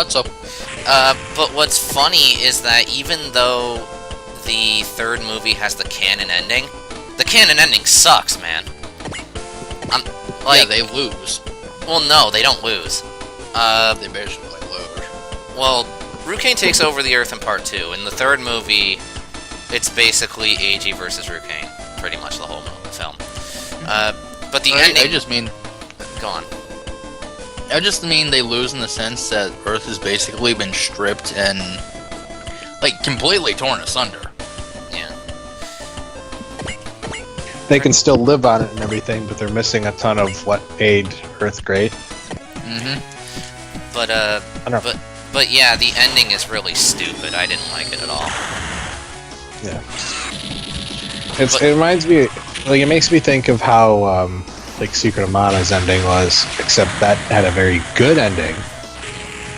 thought so. But what's funny is that even though the third movie has the canon ending sucks, man. Yeah, they lose. Well, no, they don't lose. They basically lose. Well, Rukain takes over the Earth in Part 2. In the third movie, it's basically AG versus Rukain, pretty much the whole film. But the ending... I just mean... Go on. I just mean they lose in the sense that Earth has basically been stripped and, like, completely torn asunder. Yeah. They can still live on it and everything, but they're missing a ton of what made Earth great. Mm-hmm. But yeah, the ending is really stupid. I didn't like it at all. Yeah. It reminds me, like, it makes me think of how, like, Secret of Mana's ending was, except that had a very good ending.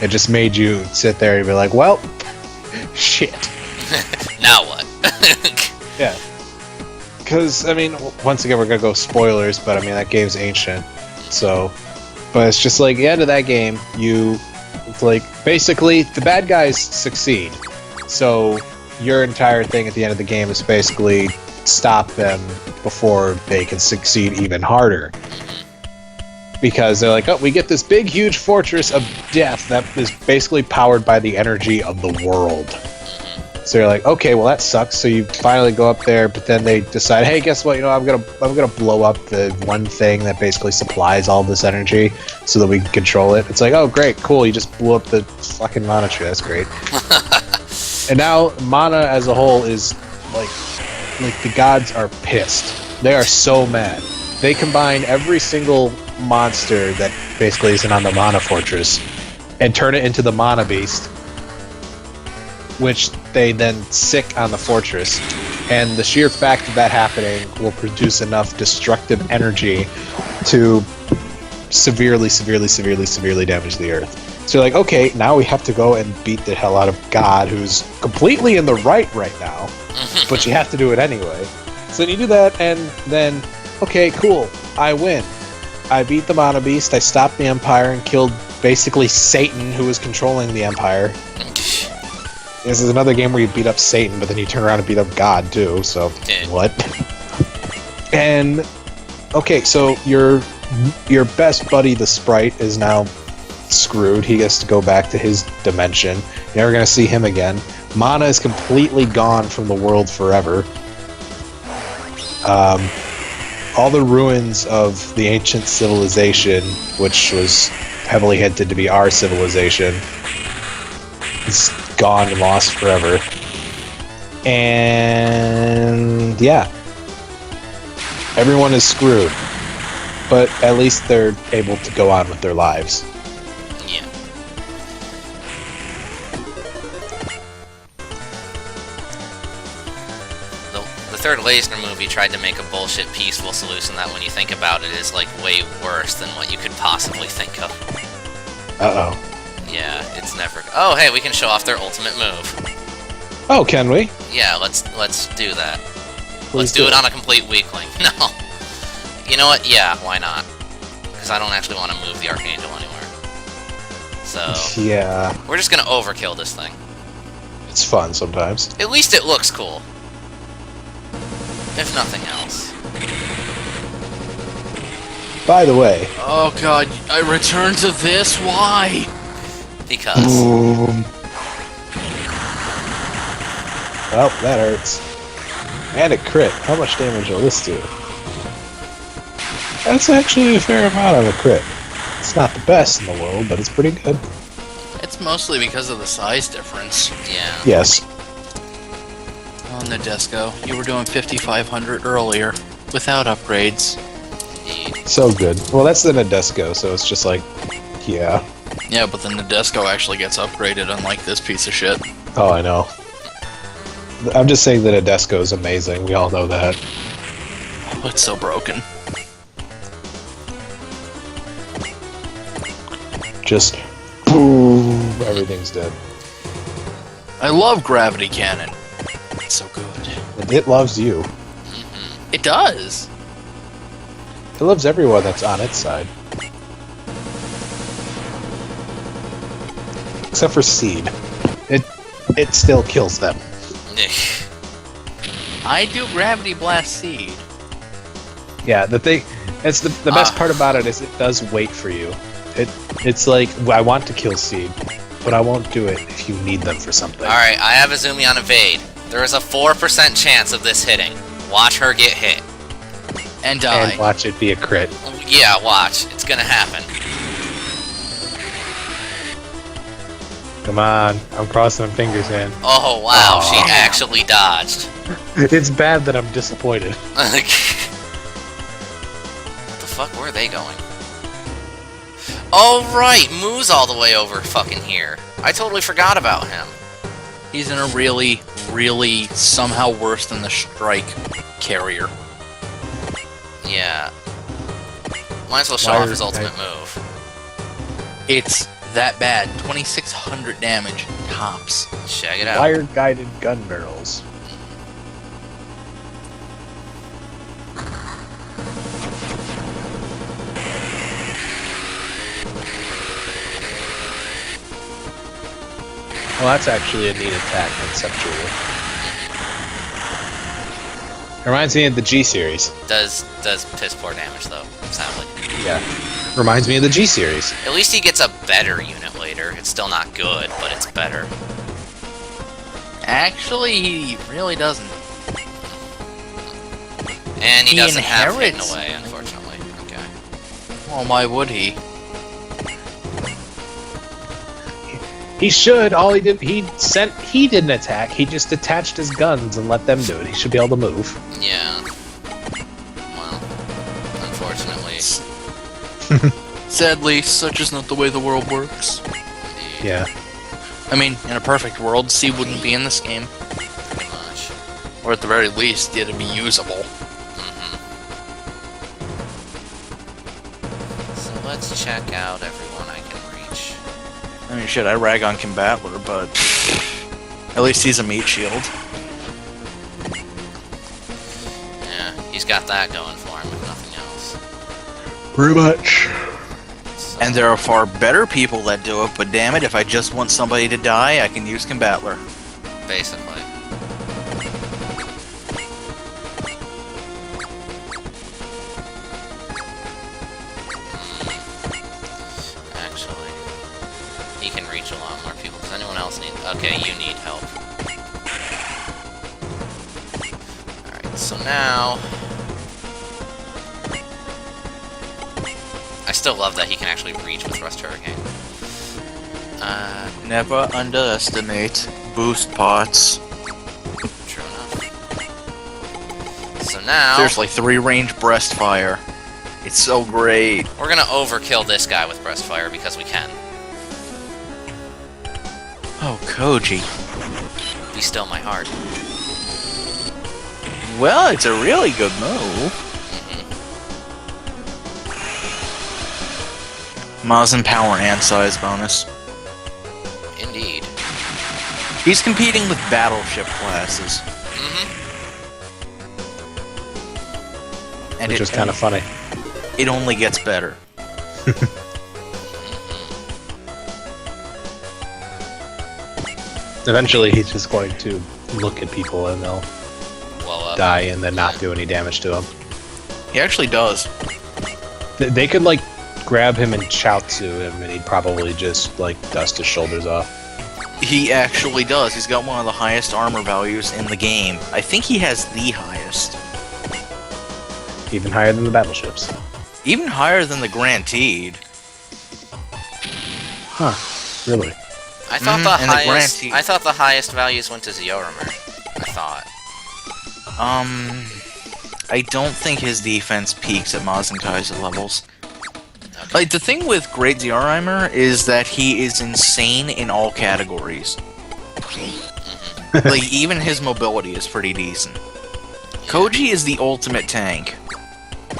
It just made you sit there and be like, well, shit. Now what? Yeah. Because, I mean, once again, we're going to go spoilers, but, I mean, that game's ancient, so... But it's just like, the end of that game, like, basically, the bad guys succeed. So, your entire thing at the end of the game is basically stop them before they can succeed even harder. Because they're like, oh, we get this big, huge fortress of death that is basically powered by the energy of the world. So you're like, okay, well that sucks. So you finally go up there, but then they decide, hey, guess what? You know, I'm gonna blow up the one thing that basically supplies all this energy, so that we can control it. It's like, oh, great, cool. You just blew up the fucking mana tree. That's great. And now mana as a whole is like the gods are pissed. They are so mad. They combine every single monster that basically isn't on the mana fortress and turn it into the mana beast, which they then sick on the fortress, and the sheer fact of that happening will produce enough destructive energy to severely damage the Earth. So you're like, okay, now we have to go and beat the hell out of God, who's completely in the right now, but you have to do it anyway. So then you do that, and then, okay, cool, I win. I beat the Mana Beast, I stopped the Empire, and killed basically Satan, who was controlling the Empire. This is another game where you beat up Satan, but then you turn around and beat up God, too, so... What? And... Okay, so your best buddy, the Sprite, is now screwed. He gets to go back to his dimension. You're never gonna see him again. Mana is completely gone from the world forever. All the ruins of the ancient civilization, which was heavily hinted to be our civilization, is gone and lost forever. And yeah, everyone is screwed, but at least they're able to go on with their lives. Yeah. The third Lasner movie tried to make a bullshit peaceful solution that, when you think about it, is like way worse than what you could possibly think of. Uh-oh. Yeah, it's never... Oh, hey, we can show off their ultimate move. Oh, can we? Yeah, let's do that. Please Let's do it on a complete weakling. No. You know what? Yeah, why not? Because I don't actually want to move the Archangel anywhere. So... Yeah. We're just gonna overkill this thing. It's fun sometimes. At least it looks cool. If nothing else. By the way... Oh god, I returned to this? Why? Because... Boom. Well, that hurts. And a crit. How much damage will this do? That's actually a fair amount of a crit. It's not the best in the world, but it's pretty good. It's mostly because of the size difference. Yeah. Yes. On the Nadesco, you were doing 5,500 earlier, without upgrades. Indeed. So good. Well, that's the Nadesco, so it's just like, yeah. Yeah, but the Nadesco actually gets upgraded, unlike this piece of shit. Oh, I know. I'm just saying that Nadesco is amazing. We all know that. Oh, it's so broken. Just boom, everything's dead. I love Gravity Cannon. It's so good. And it loves you. It does. It loves everyone that's on its side. except for Seed. It still kills them. I do Gravity Blast Seed. Yeah, the best part about it is it does wait for you. It's like, I want to kill Seed, but I won't do it if you need them for something. Alright, I have Azumi on evade. There is a 4% chance of this hitting. Watch her get hit. And die. And watch it be a crit. Yeah, watch. It's gonna happen. Come on, I'm crossing my fingers, man. Oh, wow, Aw. she actually dodged. It's bad that I'm disappointed. What the fuck were they going? Oh, right, Moo's all the way over fucking here. I totally forgot about him. He's in a really, really somehow worse than the Strike carrier. Yeah. Might as well show off his ultimate move. It's that bad. 2,600 damage tops. Check it out. Wire-guided gun barrels. Well, that's actually a neat attack, conceptually. Reminds me of the G series. Does piss poor damage though, sadly. Yeah. Reminds me of the G series. At least he gets a better unit later. It's still not good, but it's better. Actually, he really doesn't. And he doesn't have hidden inherits- away, unfortunately. Okay. Well, why would he? He should. All he did, he didn't attack. He just detached his guns and let them do it. He should be able to move. Yeah. Well, unfortunately. Sadly, such is not the way the world works. Indeed. Yeah. I mean, in a perfect world, C wouldn't be in this game. Pretty much. Or at the very least, it'd be usable. So let's check out everyone I can reach. I mean, shit, I rag on Combattler, but at least he's a meat shield. Yeah, he's got that going for him, if nothing else. Pretty much. So, And there are far better people that do it, but damn it, if I just want somebody to die, I can use Combattler. basically. Actually, he can reach a lot more people. Does anyone else need... Okay, you need help. Alright, so now... I still love that he can actually reach with Thrust Hurricane. Never underestimate boost pots. True enough. So now... Seriously, 3-range breast fire. It's so great. we're gonna overkill this guy with Breast Fire because we can. Oh, Koji. Be still my heart. Well, it's a really good move. Mazin power and size bonus. Indeed. He's competing with battleship classes. And Which is kind of funny. It only gets better. Eventually, he's just going to look at people and they'll Blow up. die and then not do any damage to him. He actually does. They could, like, grab him and Chaozu him and he'd probably just, like, dust his shoulders off. He actually does. He's got one of the highest armor values in the game. I think he has the highest. Even higher than the battleships. Even higher than the Grantede. Huh. Really? I thought and the highest. Grantee. I thought the highest values went to Zeoromer. I thought. I don't think his defense peaks at Mazin Kaiser levels. Like, the thing with Great Zeorimer is that he is insane in all categories. Like, even his mobility is pretty decent. Koji is the ultimate tank.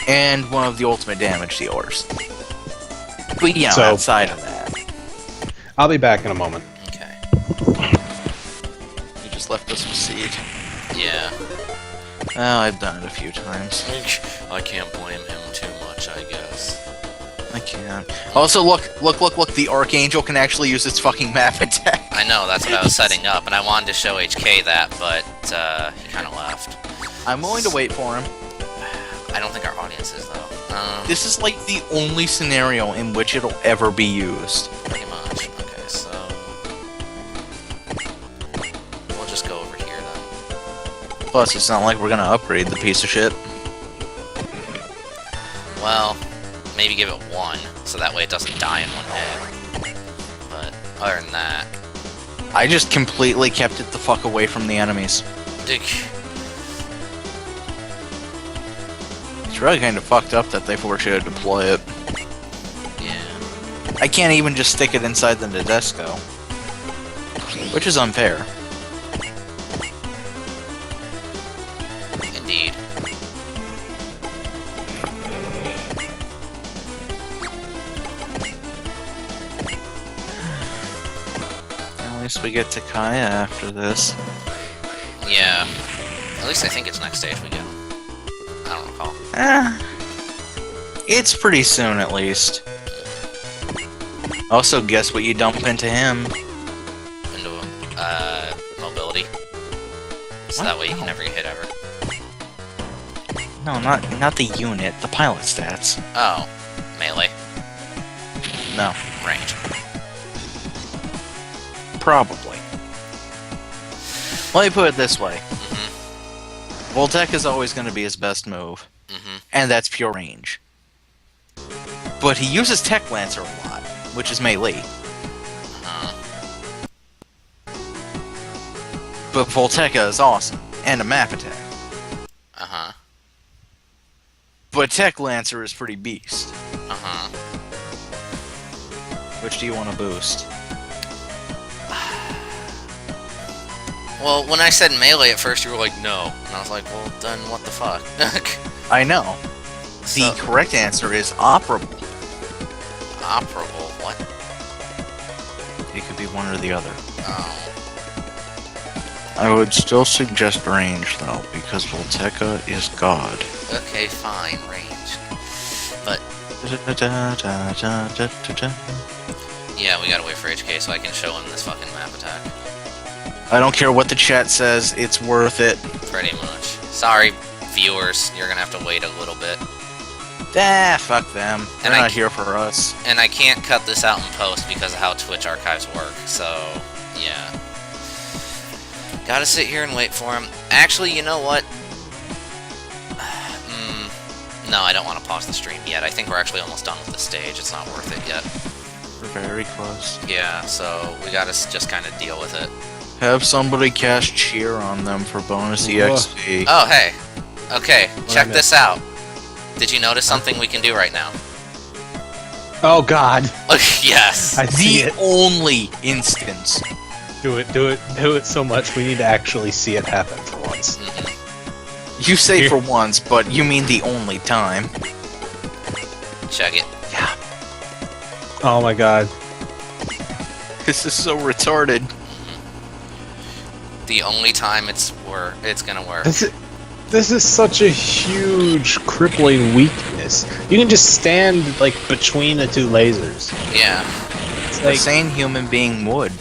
And one of the ultimate damage dealers. But yeah, So- outside of that. I'll be back in a moment. Okay. You just left us with Seed. Yeah. Oh, I've done it a few times. I can't blame him too much, I guess. I can't. Also, look. The Archangel can actually use its fucking map attack. I know, that's what I was setting up, and I wanted to show HK that, but he kind of left. I'm willing to wait for him. I don't think our audience is, though. This is like the only scenario in which it'll ever be used. Pretty much. Okay, so... we'll just go over here, then. Plus, it's not like we're gonna upgrade the piece of shit. Well, maybe give it 1, so that way it doesn't die in 1 hit. But, other than that... I just completely kept it the fuck away from the enemies. Dick. It's really kind of fucked up that they force you to deploy it. Yeah. I can't even just stick it inside the Nadesco. Which is unfair. Indeed. At least we get to Kaya after this. Yeah. At least I think it's next stage we go. I don't recall. It's pretty soon, at least. Also, guess what you dump into him? Into, mobility. So that way you can never get hit ever. No, not the unit, the pilot stats. Oh. Melee. No. Range. Probably. Let me put it this way. Mm-hmm. Voltec is always going to be his best move. Mm-hmm. And that's pure range. But he uses Tech Lancer a lot, which is melee. But Volteca is awesome, and a map attack. Uh-huh. But Tech Lancer is pretty beast. Uh-huh. Which do you want to boost? Well, when I said melee at first, you were like, no. And I was like, well, then what the fuck? I know. So, The correct answer is operable. operable? What? It could be one or the other. Oh. I would still suggest range, though, because Volteca is God. Okay, fine, range. But, yeah, we gotta wait for HK so I can show him this fucking map attack. I don't care what the chat says, it's worth it. Pretty much. Sorry, viewers, you're gonna have to wait a little bit. Ah, fuck them. They're And not here for us. And I can't cut this out in post because of how Twitch archives work, so, yeah. Gotta sit here and wait for him. Actually, you know what? No, I don't want to pause the stream yet. I think we're actually almost done with the stage. It's not worth it yet. We're very close. Yeah, so we gotta just kind of deal with it. Have somebody cast cheer on them for bonus EXP. Oh, hey. Okay, check I this out. Did you notice something we can do right now? Oh God! Yes. I see The it. only instance. Do it so much. We need to actually see it happen for once. Mhm. You say Here. for once, but you mean the only time. Check it. Yeah. Oh my God! This is so retarded. The only time it's gonna work. This is such a huge, crippling weakness. You can just stand like between the two lasers. Yeah. It's A like sane human being would.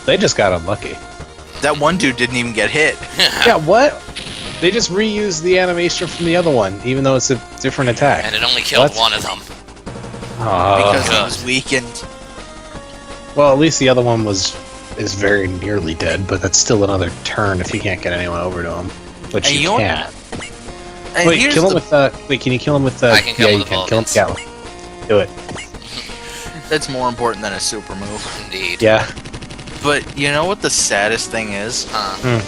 they just got unlucky. That one dude didn't even get hit. Yeah, what? They just reused the animation from the other one, even though it's a different attack. And it only killed What? one of them. Because God. he was weakened. Well, at least the other one is very nearly dead, but that's still another turn if you can't get anyone over to him, which And you you're- can't. And Wait, here's kill him the- with wait, can you kill him with the? I can kill yeah, him you with can kill him with Vulcans. Gallop. Do it. That's more important than a super move. Indeed. Yeah. But you know what the saddest thing is? Huh.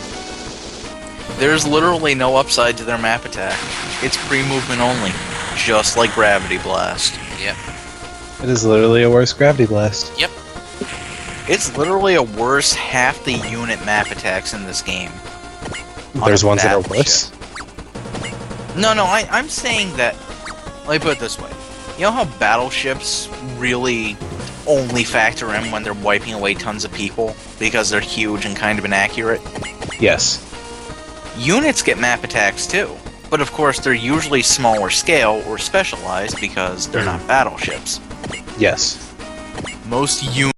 There's literally no upside to their map attack. It's pre-movement only. Just like Gravity Blast. Yep. It is literally a worse gravity blast. Yep. It's literally a worse half the unit map attacks in this game. There's On a ones that are battleship. worse. No, I'm saying that... Let me put it this way. You know how battleships really only factor in when they're wiping away tons of people? Because they're huge and kind of inaccurate? Yes. Units get map attacks too. But of course, they're usually smaller scale or specialized because they're not battleships. Yes. Most units